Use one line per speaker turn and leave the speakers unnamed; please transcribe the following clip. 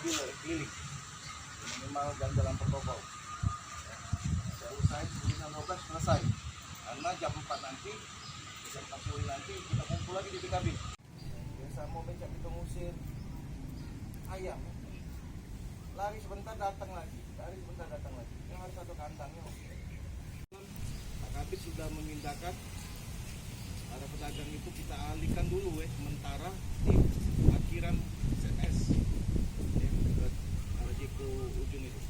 mobil keliling minimal jalan protokol. Saya usahain sebelum 12 selesai, karena jam 4 nanti, jam 4 sore nanti kita kumpul lagi di PKB. Biasa mau becak kita ngusir ayam, lari sebentar datang lagi, yang harus satu kandangnya. PKB sudah memindahkan para pedagang itu, kita alihkan dulu sementara di parkiran CPS yang dekat Jeko ujung itu.